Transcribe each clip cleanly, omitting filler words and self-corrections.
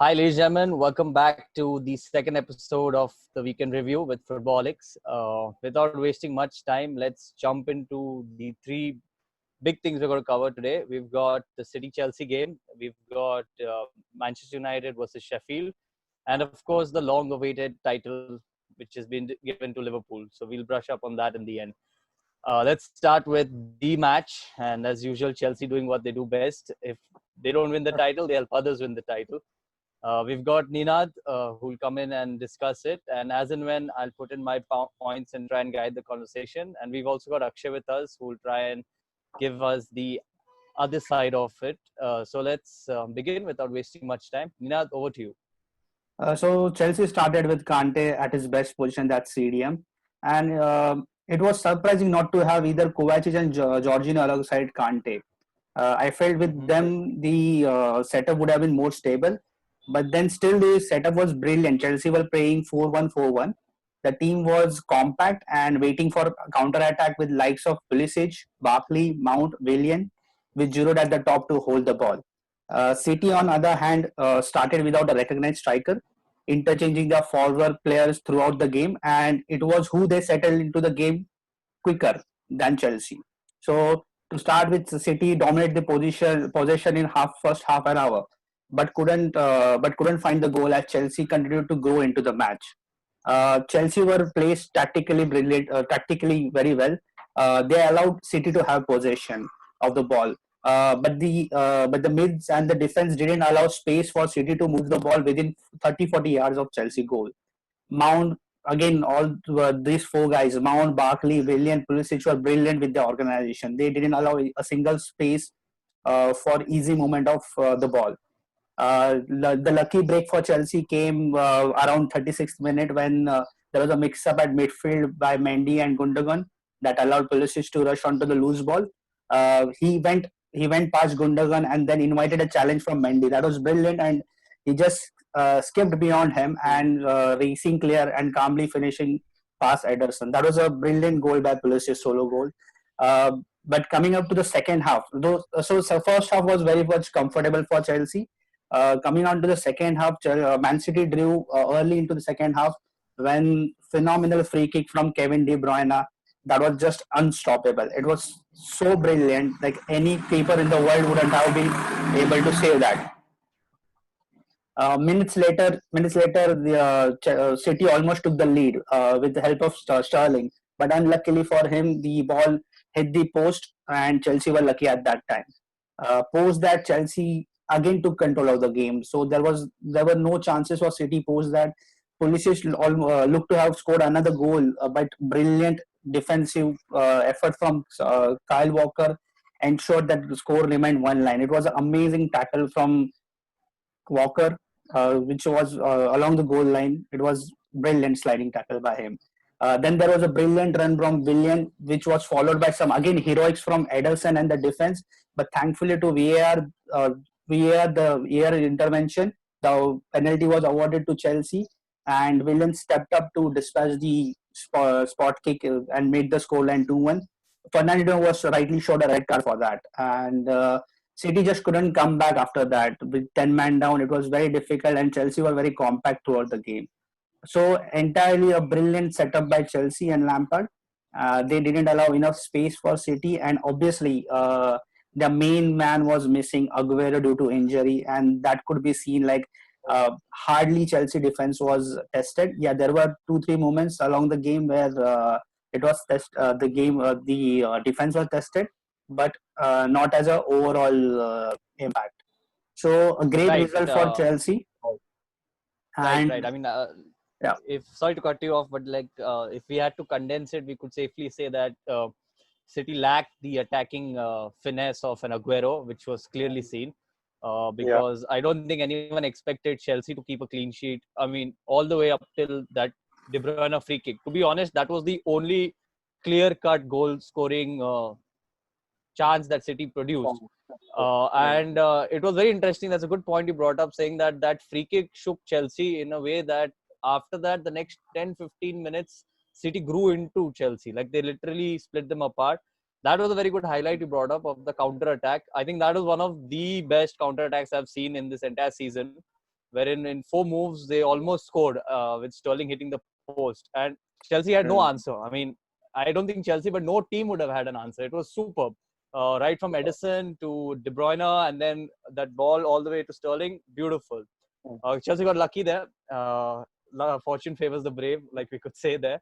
Hi, ladies and gentlemen. Welcome back to the second episode of the Weekend Review with Footballoholics. Without wasting much time, let's jump into the three big things we're going to cover today. We've got the City Chelsea game, we've got Manchester United versus Sheffield, and of course, the long awaited title which has been given to Liverpool. So we'll brush up on that in the end. Let's start with the match. And as usual, Chelsea doing what they do best. If they don't win the title, they help others win the title. We've got Ninad who will come in and discuss it. And as and when, I'll put in my points and try and guide the conversation. And we've also got Akshay with us who will try and give us the other side of it. So let's begin without wasting much time. Ninad, over to you. So Chelsea started with Kante at his best position, that's CDM, and it was surprising not to have either Kovacic and Jorginho alongside Kante. I felt with them the setup would have been more stable, but then still the setup was brilliant. Chelsea were playing 4-1-4-1. The team was compact and waiting for counter attack with likes of Pulisic, Barkley, Mount, Willian, with Giroud at the top to hold the ball. City, on other hand, started without a recognized striker, interchanging their forward players throughout the game, and it was who they settled into the game quicker than Chelsea. So to start with, City dominated the possession in first half an hour, but couldn't find the goal as Chelsea continued to grow into the match. Chelsea were placed tactically very well. They allowed City to have possession of the ball, but the mids and the defense didn't allow space for City to move the ball within 30-40 yards of Chelsea goal. Mount, again, all these four guys, Mount, Barkley, Willian, Pulisic, were brilliant with the organization. They didn't allow a single space for easy movement of the ball. The lucky break for Chelsea came around 36th minute when there was a mix-up at midfield by Mendy and Gundogan that allowed Pulisic to rush onto the loose ball. He went past Gundogan and then invited a challenge from Mendy. That was brilliant, and he just skipped beyond him and racing clear and calmly finishing past Ederson. That was a brilliant goal by Pulisic, solo goal. But coming up to the second half, so first half was very much comfortable for Chelsea. Coming on to the second half, Man City drew early into the second half when phenomenal free kick from Kevin De Bruyne that was just unstoppable. It was so brilliant, like any keeper in the world wouldn't have been able to save that. Minutes later, the City almost took the lead with the help of Sterling, but unluckily for him, the ball hit the post, and Chelsea were lucky at that time. Post that, Chelsea again took control of the game, so there were no chances for City. Post that, Pulisic looked to have scored another goal, but brilliant defensive effort from Kyle Walker ensured that the score remained one line. It was an amazing tackle from Walker, which was along the goal line. It was brilliant sliding tackle by him. Then there was a brilliant run from Willian, which was followed by some again heroics from Ederson and the defense. But thankfully to the VAR intervention, the penalty was awarded to Chelsea, and Willian stepped up to dispatch the spot kick and made the scoreline 2-1. Fernandinho was rightly showed a red card for that, and City just couldn't come back after that. With 10 man down, it was very difficult, and Chelsea were very compact throughout the game. So entirely a brilliant setup by Chelsea and Lampard. They didn't allow enough space for City, and obviously the main man was missing, Aguero, due to injury, and that could be seen like hardly Chelsea defense was tested. Yeah, there were 2-3 moments along the game where it was the defense was tested, but not as a overall impact. So a great Right. result for Chelsea. Right. And I mean, yeah, if sorry to cut you off, but like if we had to condense it, we could safely say that City lacked the attacking finesse of an Aguero, which was clearly seen. Because I don't think anyone expected Chelsea to keep a clean sheet. I mean, all the way up till that De Bruyne free kick. To be honest, that was the only clear-cut goal-scoring chance that City produced. And it was very interesting. That's a good point you brought up, saying that that free kick shook Chelsea in a way that after that, the next 10-15 minutes, City grew into Chelsea. Like they literally split them apart. That was a very good highlight you brought up of the counter attack. I think that was one of the best counter attacks I've seen in this entire season, wherein in 4 moves they almost scored with Sterling hitting the post, and Chelsea had no answer. I mean, I don't think Chelsea, but no team would have had an answer. It was superb. Right from Edison to De Bruyne, and then that ball all the way to Sterling. Beautiful. Chelsea got lucky there. Fortune favors the brave, like we could say there.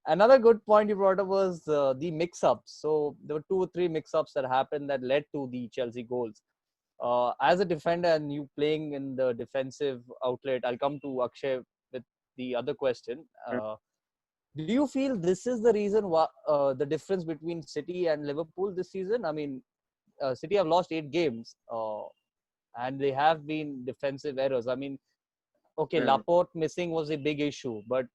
Another good point you brought up was the mix-ups. So there were 2 or 3 mix-ups that happened that led to the Chelsea goals. As a defender and you playing in the defensive outlet, I'll come to Akshay with the other question. Do you feel this is the reason why the difference between City and Liverpool this season? I mean, City have lost 8 games and they have been defensive errors. I mean, okay, Laporte missing was a big issue, but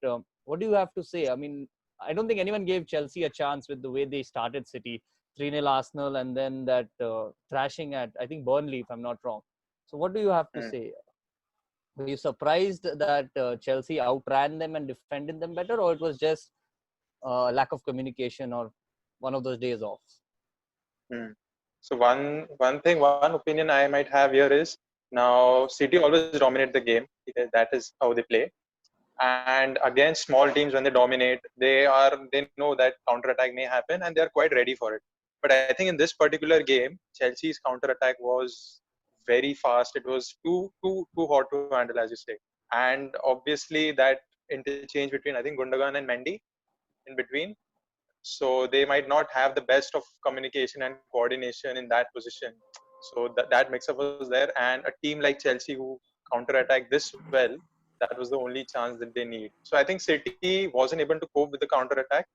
what do you have to say? I mean, I don't think anyone gave Chelsea a chance with the way they started City. 3-0 Arsenal and then that thrashing at, I think, Burnley, if I'm not wrong. So what do you have to say? Were you surprised that Chelsea outran them and defended them better, or it was just lack of communication or one of those days off? So one opinion I might have here is, now City always dominate the game because that is how they play. And against small teams, when they dominate, they know that counter-attack may happen and they're quite ready for it. But I think in this particular game, Chelsea's counter-attack was very fast. It was too hot to handle, as you say. And obviously that interchange between, I think, Gundogan and Mendy in between. So they might not have the best of communication and coordination in that position. So that mix-up was there. And a team like Chelsea who counter-attack this well, that was the only chance that they need. So I think City wasn't able to cope with the counter-attack.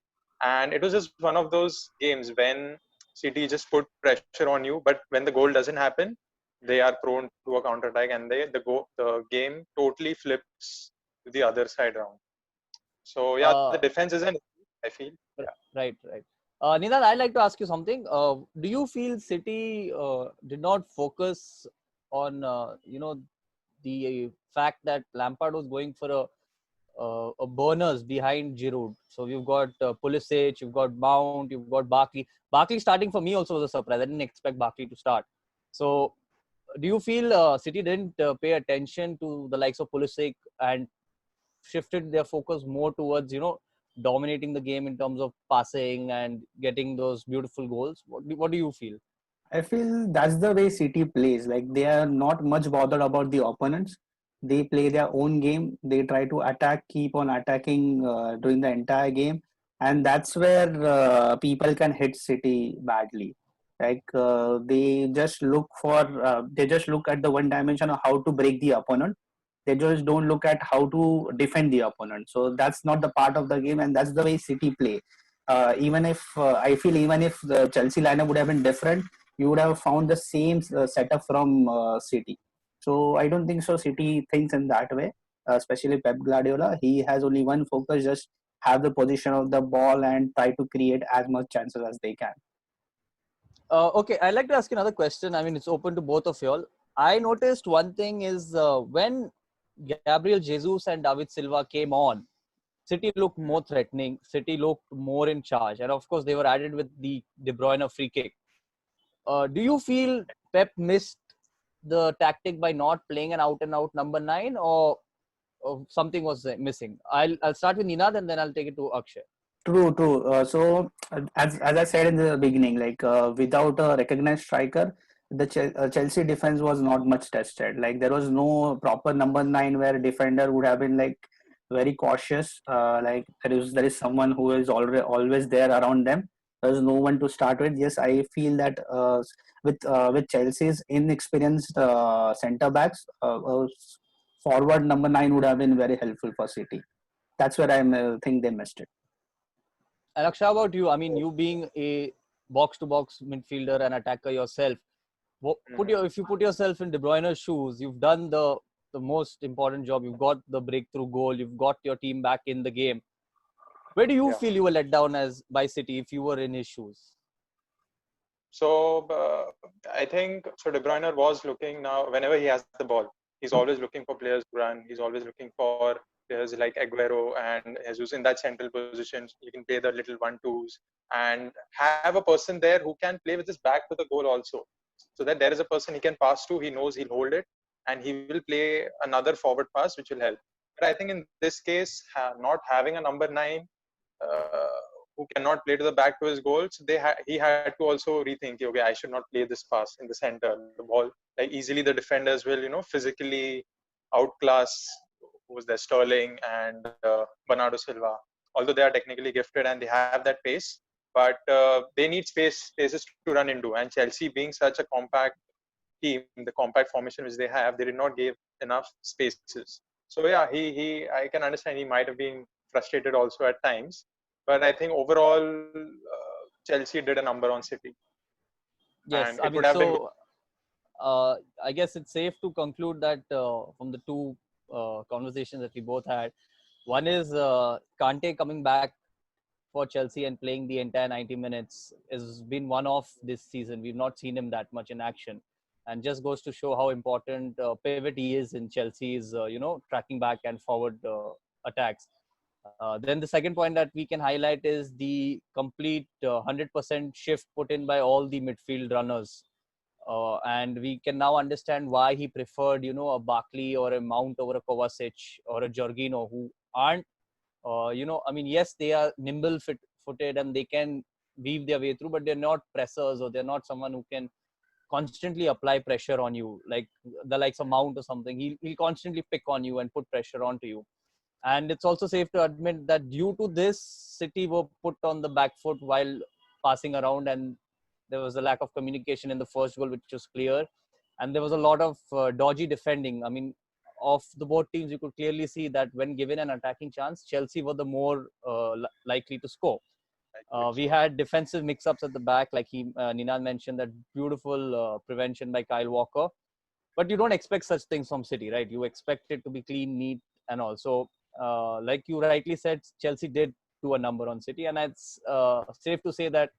And it was just one of those games when City just put pressure on you, but when the goal doesn't happen, they are prone to a counter-attack and the game totally flips to the other side around. So yeah, the defense isn't, I feel. Yeah. Right. Nidal, I'd like to ask you something. Do you feel City did not focus on, the fact that Lampard was going for a burners behind Giroud? So you've got Pulisic, you've got Mount, you've got Barkley. Barkley starting for me also was a surprise. I didn't expect Barkley to start. So do you feel City didn't pay attention to the likes of Pulisic and shifted their focus more towards, dominating the game in terms of passing and getting those beautiful goals? What do you feel? I feel that's the way City plays. Like, they are not much bothered about the opponents. They play their own game. They try to attack, keep on attacking during the entire game, and that's where people can hit City badly. Like, they just look at the one dimension of how to break the opponent. They just don't look at how to defend the opponent. So that's not the part of the game, and that's the way City play. Even if even if the Chelsea lineup would have been different, you would have found the same setup from City. So I don't think so City thinks in that way, especially Pep Guardiola. He has only one focus: just have the position of the ball and try to create as much chances as they can. Okay, I'd like to ask you another question. I mean, it's open to both of y'all. I noticed one thing is when Gabriel Jesus and David Silva came on, City looked more threatening. City looked more in charge. And of course, they were added with the De Bruyne free kick. Do you feel Pep missed the tactic by not playing an out-and-out number 9, or something was missing? I'll start with Ninad and then I'll take it to Akshay. True. As I said in the beginning, like without a recognized striker, the Chelsea defense was not much tested. Like, there was no proper number 9 where a defender would have been like very cautious. Like, there is someone who is always there around them. There's no one to start with. Yes, I feel that with Chelsea's inexperienced centre backs, forward number 9 would have been very helpful for City. That's where I think they missed it. And Akshay, how about you? I mean, you being a box-to-box midfielder and attacker yourself, if you put yourself in De Bruyne's shoes, you've done the most important job. You've got the breakthrough goal. You've got your team back in the game. Where do you feel you were let down by City if you were in his shoes? So I think De Bruyne was looking, now whenever he has the ball, he's always looking for players to run. He's always looking for players like Aguero and Jesus in that central position. You can play the little 1-2s and have a person there who can play with his back to the goal also, so that there is a person he can pass to. He knows he'll hold it and he will play another forward pass, which will help. But I think in this case, not having a number 9 uh, who cannot play to the back to his goals, he had to also rethink. Okay, I should not play this pass in the center. The ball, like easily, the defenders will physically outclass who's there, Sterling and Bernardo Silva. Although they are technically gifted and they have that pace, but they need spaces to run into. And Chelsea, being such a compact team, the compact formation which they have, they did not give enough spaces. So yeah, I can understand he might have been frustrated also at times, but I think overall Chelsea did a number on City, Yes, and I it would mean, have been so I guess it's safe to conclude that from the two conversations that we both had, one is Kante coming back for Chelsea and playing the entire 90 minutes has been one off this season. We've not seen him that much in action, and just goes to show how important pivot he is in Chelsea's tracking back and forward attacks. Then the second point that we can highlight is the complete 100% shift put in by all the midfield runners. And we can now understand why he preferred, a Barkley or a Mount over a Kovacic or a Jorginho, who aren't, I mean, yes, they are nimble footed and they can weave their way through, but they're not pressers, or they're not someone who can constantly apply pressure on you, like the likes of Mount or something. He'll constantly pick on you and put pressure onto you. And it's also safe to admit that due to this, City were put on the back foot while passing around, and there was a lack of communication in the first goal, which was clear. And there was a lot of dodgy defending. I mean, of the both teams, you could clearly see that when given an attacking chance, Chelsea were the more likely to score. We had defensive mix-ups at the back, like Ninal mentioned, that beautiful prevention by Kyle Walker. But you don't expect such things from City, right? You expect it to be clean, neat, and also, like you rightly said, Chelsea did do a number on City, and it's safe to say that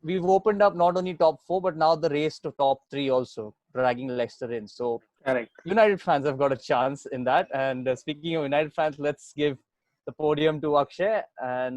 we've opened up not only top 4, but now the race to top 3 also, dragging Leicester in. So Correct. United fans have got a chance in that. And speaking of United fans, let's give the podium to Akshay and